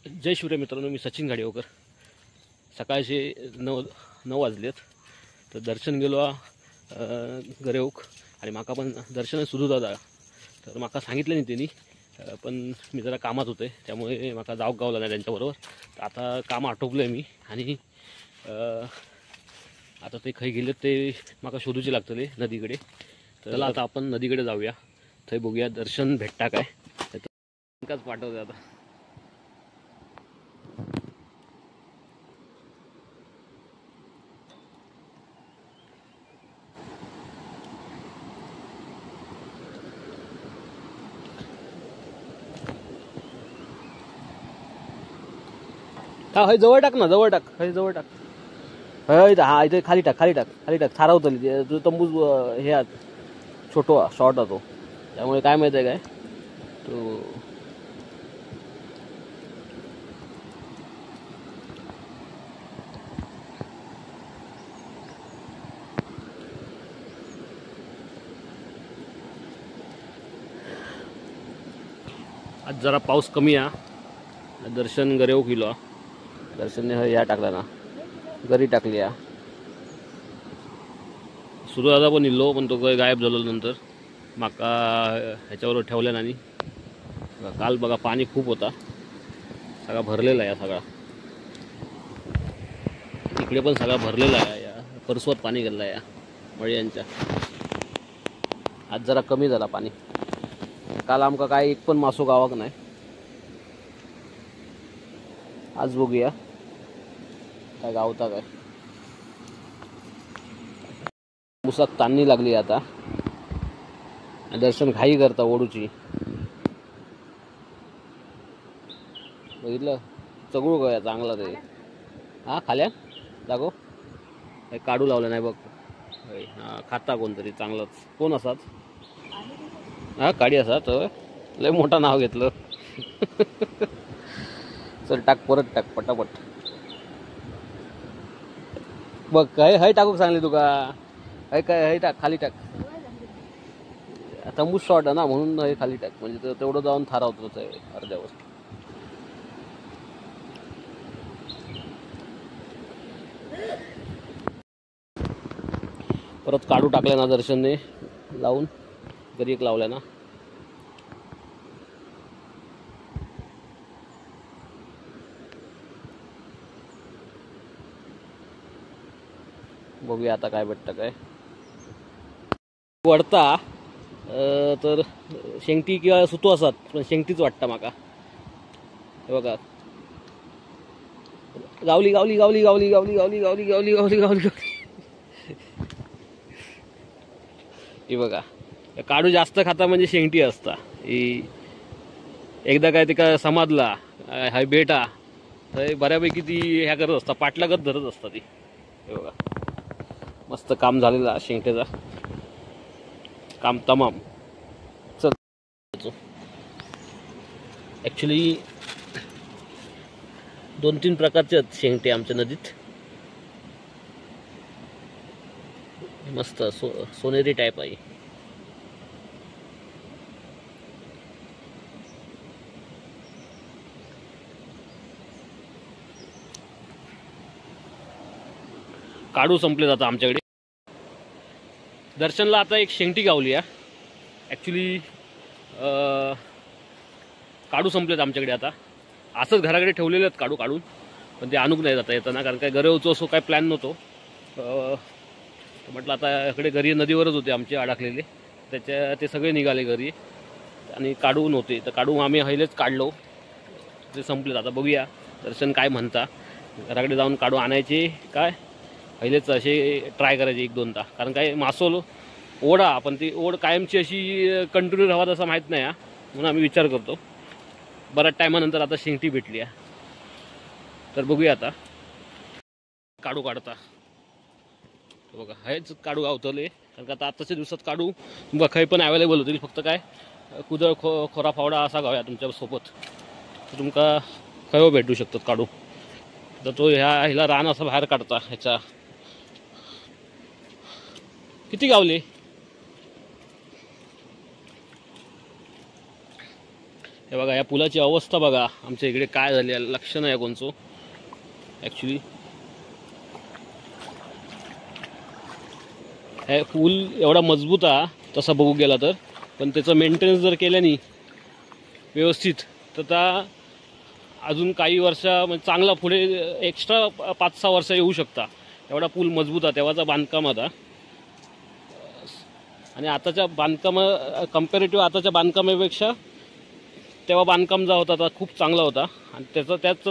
जय शिवराय मित्रांनो, मी सचिन गाडीवकर. सकाळचे 9 वाजलेत. तर दर्शन गेलो गरेऊक आणि माका पण दर्शन सुरू जाता. तर माका सांगितलं नाही त्यांनी, पण मी जरा कामात होते त्यामुळे माका जाऊक गावला नाही त्यांच्याबरोबर. तर आता काम आटोपलं आहे मी आणि आता ते खाई गेले ते माका शोधूचे लागतले नदीकडे. तर आता आपण नदीकडे जाऊया, थंय बघूया दर्शन भेटता काय. काच पाठवते आता. हा हय जवळ टाक ना, जवळ टाक, हय जवळ टाक. हय हा इथे खाली टाक, खाली टाक, खाली टाक. थारावतली जो तंबू हे छोटो शॉर्ट होतो त्यामुळे काय माहिती आहे काय तो. आज जरा पाऊस कमी आहे. दर्शन गरेव केलो. दर्शनने या टाकला ना, गरी टाकली या. सुरुवाता पण इल्लो पण तो काही गायब झालो नंतर माका ह्याच्यावर ठेवल्या नाही. काल बघा पाणी खूप होता, सगळा भरलेला आहे सगळा. इकडे पण सगळा भरलेला आहे. या परसवत पाणी गेलं या मळ्यांच्या. आज जरा कमी झाला पाणी. काल आमका काय एक पण मासो गावाक नाही. आज बघूया काय गावता काय. मुसाक ताणणी लागली आता. दर्शन घाई करता ओढूची. बघितलं चगळू गया चांगला ते. हा खाल्या जागो काढू लावलं नाही बघ. हा खाता कोणतरी चांगलाच. कोण असाच? हा काडी असाच. लय मोठा नाव घेतलं. चल टाक, परत टाक पटापट. बघ काय हय टाकूक सांगले तुका. हय काय हय टाक, खाली टाक. तंबू शॉर्ट आहे ना म्हणून हे खाली टाक, म्हणजे तेवढं जाऊन थारावतोच आहे अर्ध्यावर. परत काढू टाकल्या ना दर्शनने लावून, घरी एक लावल्या ना. बघूया आता काय भेटतं काय. वडता तर शेंगटी किंवा सुतो असतात, पण शेंगटीच वाटतं माका. हे बघा गावली गावली गावली गावली गावली गावली गावली गावली गावली गावली. हे बघा काढू जास्त खाता म्हणजे शेंगटी असता. एकदा काय ते का समाजला हाय बेटा तर बऱ्यापैकी ती ह्या करत असता, पाटलागत धरत असता ती. हे बघा मस्त काम झालेलं शेंगटेचा. काम तमाम. चल ॲक्च्युली 2-3 प्रकारचे आहेत शेंगटे आमच्या नदीत. मस्त सोनेरी टाईप आहे. काढू संपले जातं आमच्याकडे. दर्शनला आता एक शेंगटी गावली आहे. ॲक्च्युली काढू संपलेत आमच्याकडे आता. असंच घराकडे ठेवलेले आहेत काढू काढून, पण ते आणूक नाही जाता येताना, कारण काय गरेवचं असो काय प्लॅन नव्हतो. म्हटलं आता इकडे घरी नदीवरच होते आमचे अडकलेले, ते सगळे निघाले घरी आणि काढू नव्हते. तर काढू आम्ही हैलेच काढलो, ते संपलेत. आता बघूया दर्शन काय म्हणता. घराकडे जाऊन काढू आणायचे काय पहिलेच असे ट्राय करायचे 1-2दा. कारण काय मासोल ओढा, पण ती ओढ कायमची अशी कंटिन्यू राहावं असं माहीत नाही म्हणून आम्ही विचार करतो. बऱ्याच टायमानंतर आता शेंगटी भेटली आहे, तर बघूया आता काढू काढता. बघा हेच काढू गावतले, कारण का आता आताच्या दिवसात काढू बघा काही पण अवेलेबल होतील. फक्त काय कुदळ खोरा फावडा असा गावया तुमच्यासोबत, तर तुमका खय भेटू शकतात काढू. तर तो ह्याला रान असं बाहेर काढता. ह्याच्या किती गावले. हे हे बघा या पुलाची अवस्था बघा आमच्या इकडे काय झाली आहे, लक्ष नाही कोणचं ॲक्च्युली. हे पूल एवढा मजबूत आहे तसा बघू गेला तर, पण त्याचं मेंटेनन्स जर केलं नाही व्यवस्थित तर त्या अजून काही म्हणजे चांगला पुढे एक्स्ट्रा 5-6 वर्ष येऊ शकता. एवढा पूल मजबूत आहे तेव्हाचा बांधकाम आता. आणि आताच्या बांधकाम कम्पॅरेटिव्ह आताच्या बांधकामापेक्षा तेव्हा बांधकाम जो होता तो खूप चांगला होता. आणि त्याच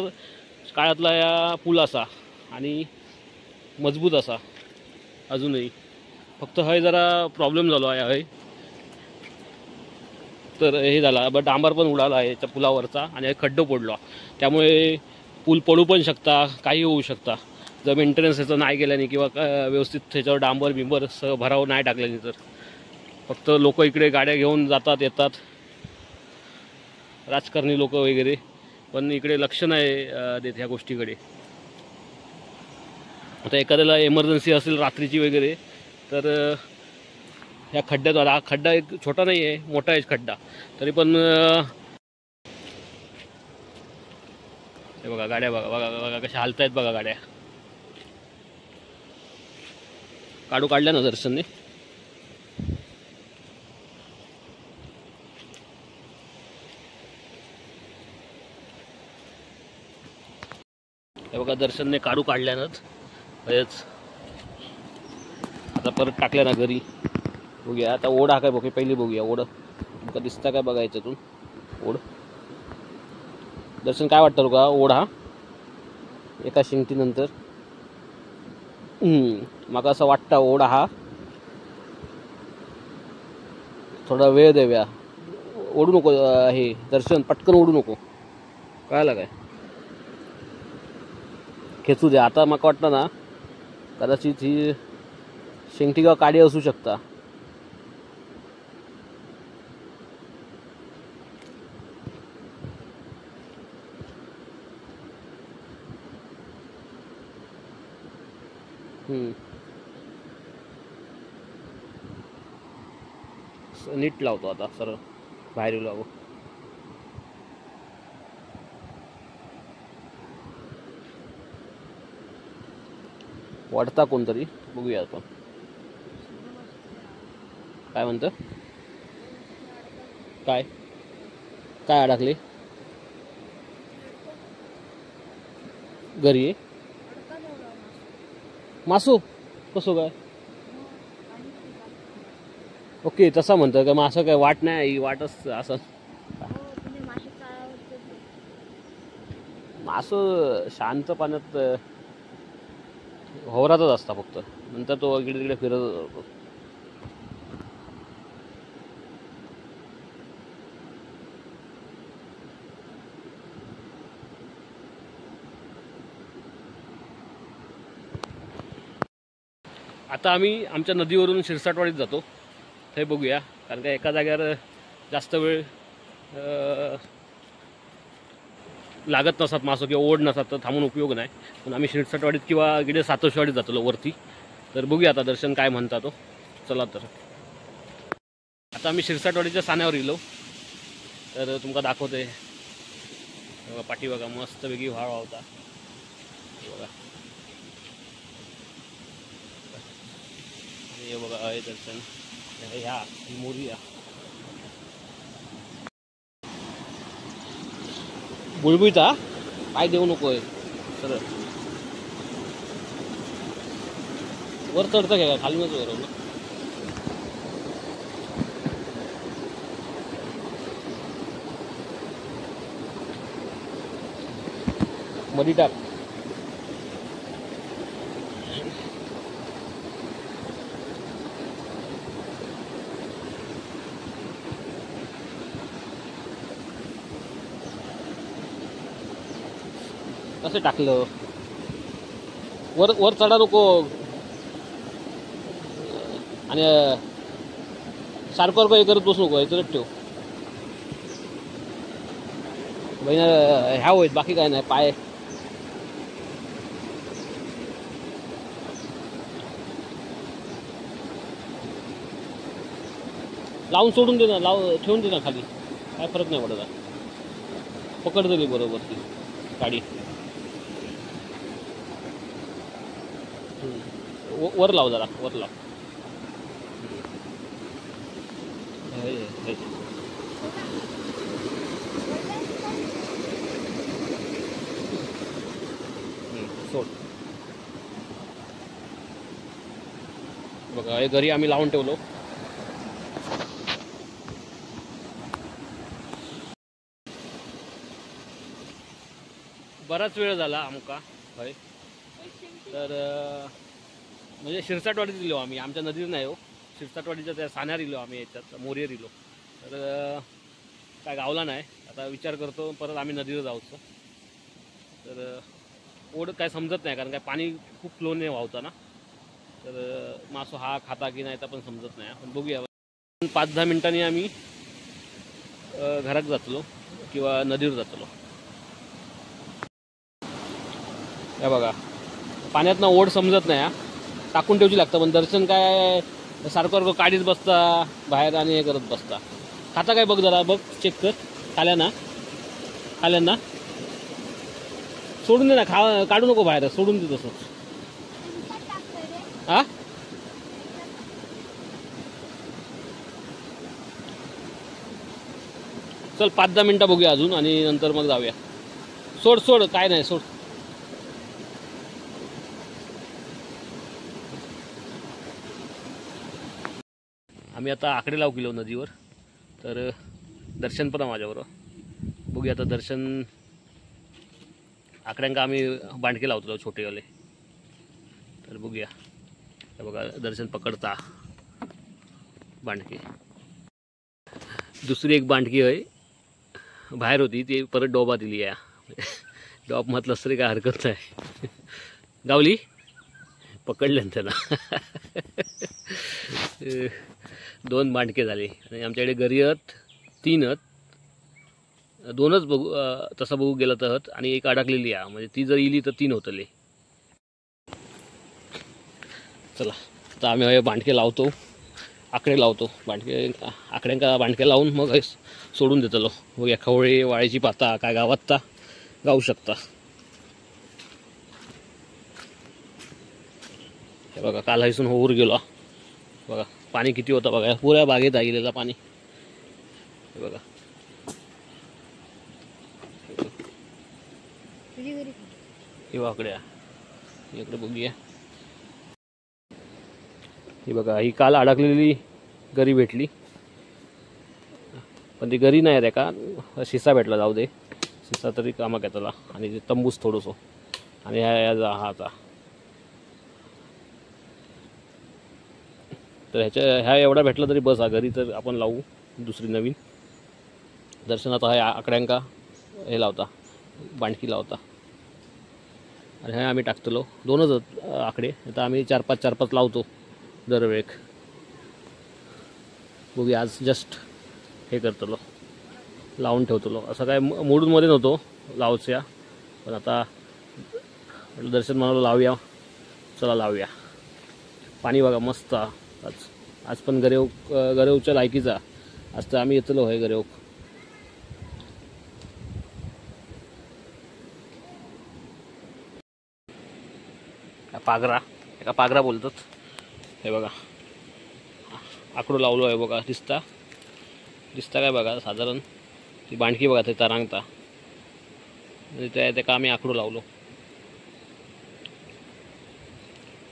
काळातला या पूल असा आणि मजबूत असा अजूनही. फक्त हय जरा प्रॉब्लेम झालो आहे तर हे झाला बट डांबर पण उडाला आहे त्या पुलावरचा आणि खड्डं पडलो, त्यामुळे पूल पडू पण शकता, काही होऊ शकता जर मेंटेनन्स ह्याचं नाही केल्याने किंवा व्यवस्थित त्याच्यावर डांबर बिंबर भराव नाही टाकल्याने. तर फक्त लोक इकडे गाड्या घेऊन जातात येतात, राजकारणी लोक वगैरे, पण इकडे लक्ष नाही देत ह्या गोष्टीकडे. आता एखाद्याला इमर्जन्सी असेल रात्रीची वगैरे तर ह्या खड्ड्यात, हा खड्डा एक छोटा नाही आहे, मोठा आहे खड्डा, तरी पण हे बघा गाड्या बघा बघा बघा कशा हालत आहेत बघा गाड्या. काढू काढल्या ना दर्शनने. हे बघा दर्शनने काढू काढल्यानंच हेच आता परत टाकल्या ना घरी. बघूया आता ओढ हा काय बघूया, पहिली बघूया ओढ तुमका दिसता काय बघायचं तू ओढ. दर्शन काय वाटतं तुका ओढ हा एका शिंगटीनंतर? मला असं वाटतं ओढ हा थोडा वेळ देऊया, ओढू नको हे दर्शन, पटकन ओढू नको, कळालं काय? खेचू द्या. आता मला वाटतं ना कदाचित ही शेंगटी किंवा काडी असू शकता. नीट लावतो आता सरळ बाहेर लावू. वाटता कोणतरी, बघूया आपण काय म्हणतं. काय काय अडकले घरी मासू कसं काय? ओके तसा म्हणतं का? मग असं काय वाट नाही, वाटच असं मासं शांत पाण्यात होरातच असता फक्त, नंतर तो इकडे तिकडे फिरत जातो. आता आम्ही आमच्या नदीवरून शिरसाटवाडीत जातो, ते बघूया. कारण का एका जागेवर जास्त वेळ लागत नसतात मासं किंवा ओढ नसतात तर थांबून उपयोग नाही. पण आम्ही शिरसाटवाडीत किंवा इकडे सातोशेवाडीत जातो वरती. तर बघूया आता दर्शन काय म्हणता तो. चला तर आता आम्ही शिरसाटवाडीच्या साण्यावर गेलो तर तुमका दाखवते. बघा पाठी बघा मस्त वेगळी व्हाळा होता बघा. हे बघा आहे दर्शन, ह्या मोरिया बुळबुळता काय देऊ नकोय सरळ वर चढतं घ्या खाली नच वर ना. मधी टाक. कसं टाकलं वर वर चढा नको आणि सारखं हे करत बसू नको, याच्यात ठेव बहिण. ह्या होईत बाकी काय नाही. पाय लावून सोडून दे ना, ठेवून दे ना खाली, काय फरक नाही पडत. पकडतली बरोबर ती गाडी. वर लाव जरा, वर लाव. सोड. बघा हे घरी आम्ही लावून ठेवलो. बराच वेळ झाला आमका हय. तर म्हणजे शिरसाटवाडीत दिलो आम्ही, आमच्या नदीत नाही हो, शिरसाटवाडीच्या त्या साण्यार इलो आम्ही, याच्यात मोरीयर इलो. तर काय गावला नाही. आता विचार करतो परत आम्ही नदीवर जाऊचं. तर ओढ काय समजत नाही, कारण काय पाणी खूप फ्लोने वाहता ना. तर मासो हा खाता की नाही तर पण समजत नाही. पण बघूया. 5-10 मिनिटांनी आम्ही घरात जातलो किंवा नदीवर जातलो. हे बघा पाण्यातनं ओढ समजत नाही, टाकून ठेवची लागतं. पण दर्शन काय सारखं काढीत बसता बाहेर आणि हे करत बसता. खाता काय बघ जरा, बघ चेक कर. खाल्यांना सोडून दे ना, काढू नको बाहेर, सोडून दे तसंच. हा चल 5-10 मिनिटं बघूया अजून आणि नंतर मग जाऊया. सोड काय नाही, सोड. आम्ही आता आकडे लावू गेलो नदीवर. तर दर्शन पण माझ्याबरोबर बघूया. आता दर्शन आकड्यांका आम्ही बांडके लावतो छोटेवाले. तर बघूया. बघा दर्शन पकडता बांडके. दुसरी एक बांडकी आहे बाहेर होती, ती परत डोबा दिली आहे. डॉब म्हटलंच तरी काय हरकत नाही. गावली पकडले त्याला. 2 बांडके झाले आणि आमच्याकडे घरी आहेत 3 आहेत. 2च बघू तसं बघू गेलं तर, आणि एक अडकलेली आहे. म्हणजे ती जर इली तर 3 होतले. चला आता आम्ही बांडके लावतो, आकडे लावतो. बांडके आकड्यांका बांडके लावून मग सोडून देतलो. मग या खवळे वाळीची पाता काय गावात गाऊ शकता. हे बघा काल हैसून होऊर गेलो. बघा पाणी किती होतं बघा, पुऱ्या बागेत आलेलं पाणी. हे बघा इकडे बघूया. ही बघा ही काल अडकलेली गरी भेटली, पण ती गरी नाही रे का शिसा भेटला. जाऊ दे, शिसा तरी कामाक येतला. आणि तंबूस थोडंसं आणि हाचा. तर ह्या एवढा भेटला तरी बस. हा घरी तर आपण लावू दुसरी नवीन. दर्शनात हा आकड्यांका हे लावता, बांडकी लावता. आणि हे आम्ही टाकतलो 2च आकडे. आता आम्ही 4-5 लावतो दरवेळेक. बघूया आज जस्ट हे करतलो, लावून ठेवतलो. असं काय मूडमध्ये नव्हतो लावच्या, पण आता दर्शन म्हणालो लावूया. चला लावूया. पाणी बघा मस्त आज पण गरेवच्या लायकीचा. आज तर आम्ही येतलो आहे गरेव. पागरा, एका पागरा बोलतात. हे बघा आकडू लावलो आहे बघा. दिसता काय बघा. साधारण ती बांडकी बघा ते तरंगता. त्या आम्ही आकडू लावलो.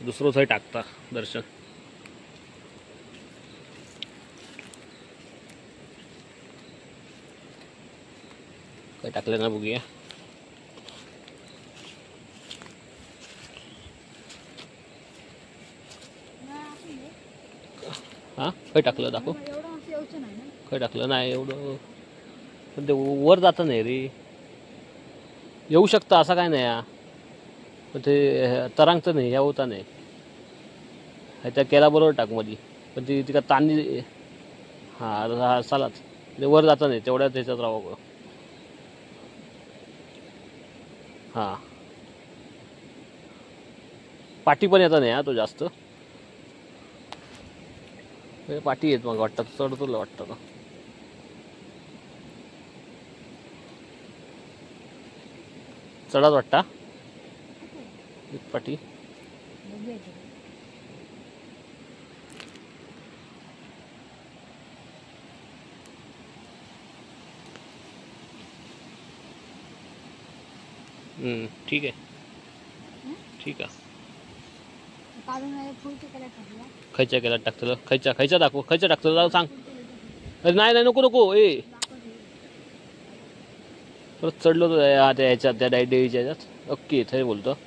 दुसरं थंय टाकता दर्शन. काय टाकलं ना बघूया. हां काय टाकलं दाखव. काय टाकलं नाही एवढं, पण ते वर जातं नाही रे. येऊ शकतं असं काय नाही. पण ते तरंगतं नाही, या होता नाही. त्या केल्याबरोबर टाक मध्ये. पण ती तिका ताणी. हां चालाच ते वर जातं नाही तेवढ्या त्याच्यात राहावं. हां पाठी पण येता नाही तो जास्त. पाठी येत मग वाटतं चढ तुला वाटतं का. चढाच वाटता पाठी. ठीक आहे ठीक आहे. खयच्या केला टाकतलं खयच्या दाखव खयच्या टाकतलं सांग. अरे नाही नाही नको नको ए परत चढलो तो त्या ह्याच्यात त्या डेळीच्या ह्याच्यात. ओके थंय बोलतो.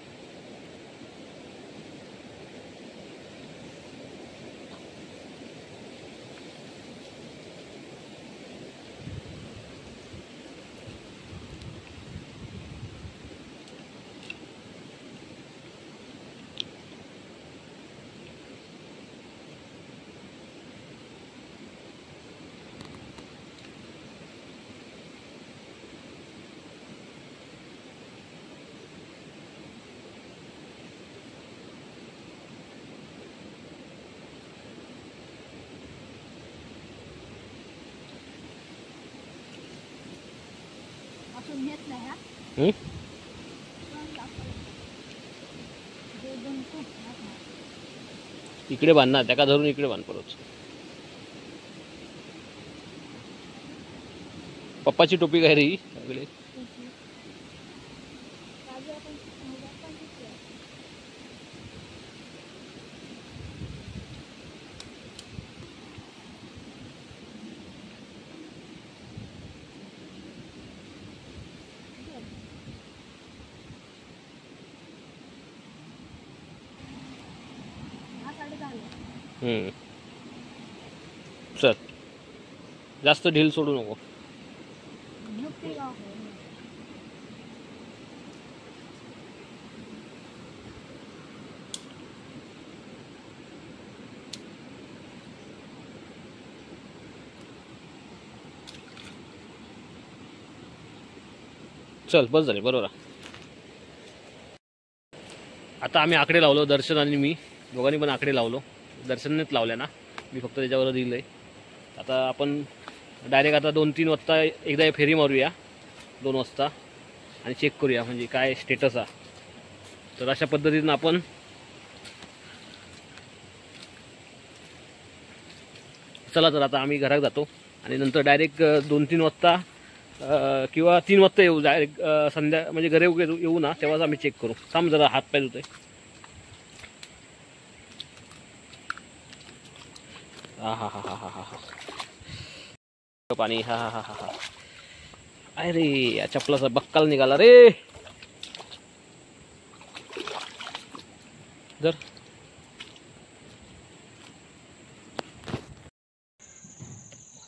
इकडे बांधणार त्याका धरून इकडे बांध परत. पप्पाची टोपी काय रे ही सगळे. चल जास्त ढील सोडू नको. चल बस झाले बरोबर. आता आम्ही आकडे लावलो दर्शन आणि मी दोघांनी पण आकडे लावलो. दर्शननेच लावल्या ना मी फक्त त्याच्यावर दिलंय. आता आपण डायरेक्ट आता 2-3 वाजता एकदा फेरी मारूया 2 वाजता आणि चेक करूया म्हणजे काय स्टेटस आहे. तर अशा पद्धतीनं आपण चला तर आता आम्ही घरात जातो आणि नंतर डायरेक्ट 2-3 वाजता किंवा 3 वाजता येऊ डायरेक्ट संध्या म्हणजे घरी येऊ ना तेव्हाच आम्ही चेक करू. थांब जरा हात पाय धुतोय. हा हा हा हा हा हा हा पाणी. हा हा हा हा हा. अरे या चपलाचा बक्काल निघाला रे. जर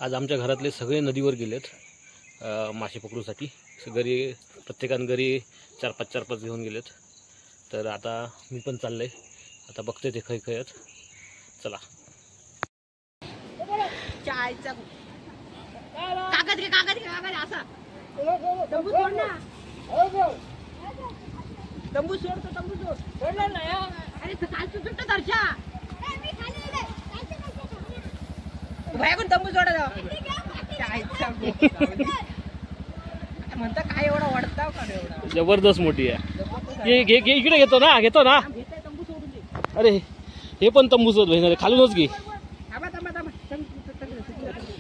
आज आमच्या घरातले सगळे नदीवर गेलेत मासे पकडूसाठी. घरी प्रत्येकाने घरी 4-5 घेऊन गेलेत. तर आता मी पण चाललंय. आता बघते ते खय खयत. चला कागद असा तंबू सोड ना. तंबू सोड तो तंबू सोड. सोडला ना. अरे खालचं सुट्ट दर्शा भयाकून तंबू सोडा जाऊ. म्हणता काय एवढा वाढताव का एवढा. जबरदस्त मोठी आहे. इकडे घेतो ना घेतो ना. अरे हे पण तंबू सोड बहिण खालूनच घे.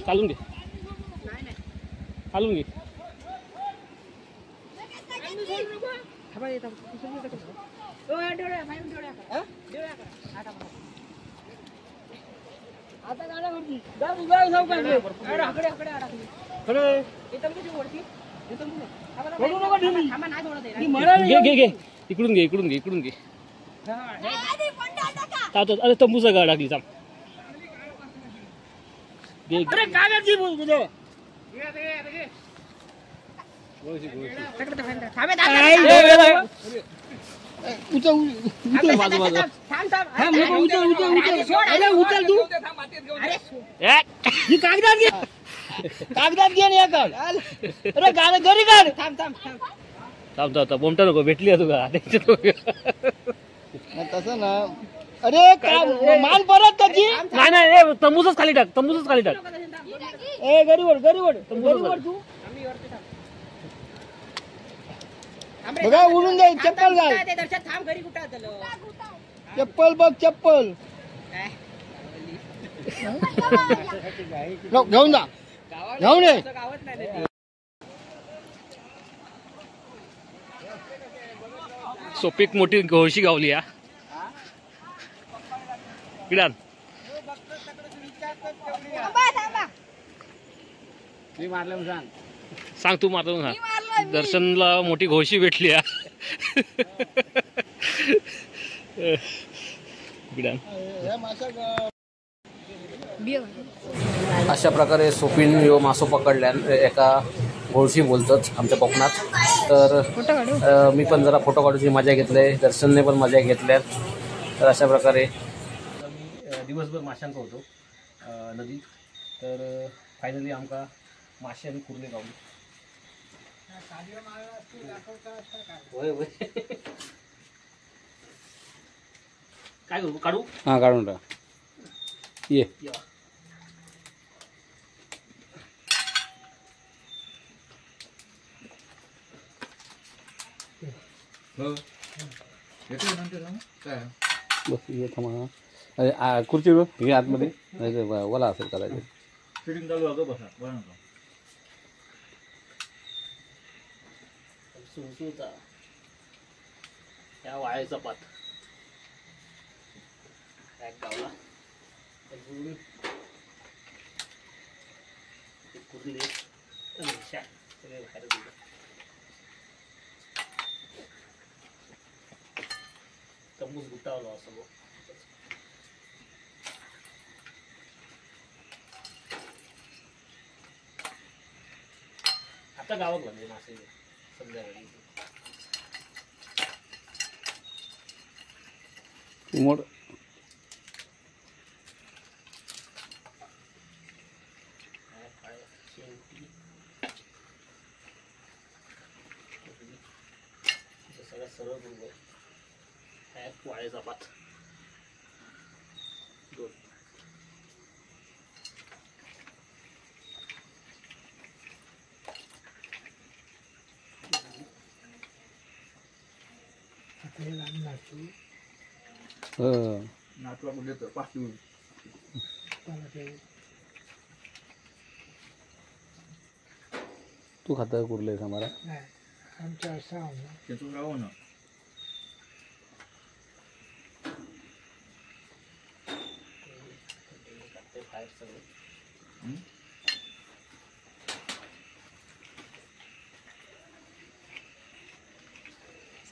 खालून घे खालून घे. इकडून घे इकडून घे इकडून घे. अरे तंबूचा गाड टाकली थांब. कागदात घे या काढ. अरे गाणं घरी काढ. थांब थांब थांब थांब बोमटा नको भेटली तुका तसं ना. अरे माल परत त्याची नाही नाही तंबूच खाली टाक तंबूच खाली टाक. ए गरीवड गरीवड गरीवड तू बघा उडून जाईल. चप्पल घाल. चप्पल बघ चप्पल. घेऊन जा. घेऊन ये. सोपीक मोठी घोळशी गावली या किडान. सांग तू मारून सांग. दर्शनला मोठी घोळशी भेटली या. अशा प्रकारे सोपीन ह्यो मासो पकडल्यान एका घोळशी बोलतात आमच्या कोकणात. तर मी पण जरा फोटो काढूची मजा घेतली, दर्शनने पण मजा घेतल्यात. तर अशा प्रकारे दिवसभर माशांक होतो नदीत. तर फायनली आमका माश्यान कुर्ले गावली. होय होय. काय करू काढू? हां काढून टाक. ये बस ये थांबा. अरे खुर्ची हे आतमध्ये नाही वला असेल करायचं. सुळसुळचा त्या वाळ्याचा पात गावला. कुर्ले सगळे बाहेर गेले. तंबूस गुटावला असं बघ. आता गावात लागले मासे संध्याकाळी. मोड सगळ्यात सरळ गुंग वाळ्याचा पात. दोन नातवा कुठे तर पाचून तू खाता कुर्ले आम्हाला आमच्या असा त्यातून राहू ना.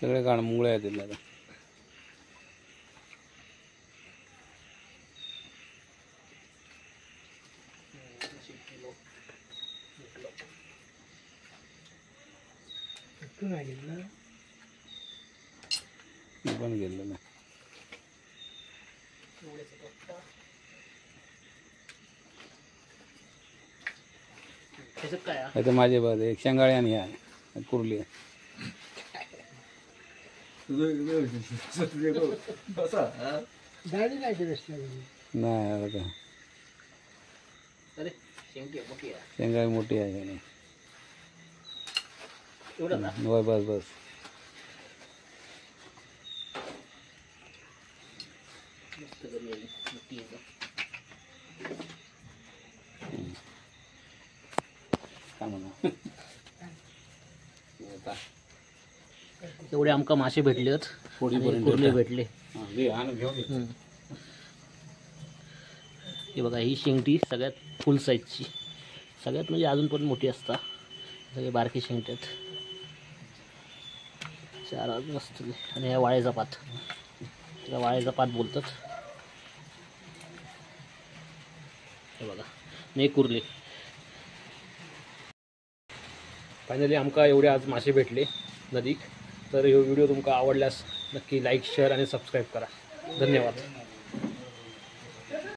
सगळे गाण मुंगळे आहेत तिथल्या. पण गेलं नाही. काय माझे बघ एक शेंगाळे आणि आहे कुर्ली. गाडी नाही नाही आता शेंगाळी मोठी आहे नाही. बस बस एवढे आमका मासे भेटलेत. कुर्ले भेटले. हे बघा ही शेंगटी सगळ्यात फुल साईजची, सगळ्यात म्हणजे अजून पण मोठी असता. सगळे बारकी शेंगटी आहेत. चार अजून असतील. आणि ह्या वाळ्याचा पात, त्याला वाळ्याचा पात बोलतात. हे बघा नाही कुर्ले. फायनली आमका एवढे आज मासे भेटले नदीक. तर हा व्हिडिओ तुमका आवडल्यास नक्की लाईक शेअर आणि सबस्क्राईब करा. धन्यवाद.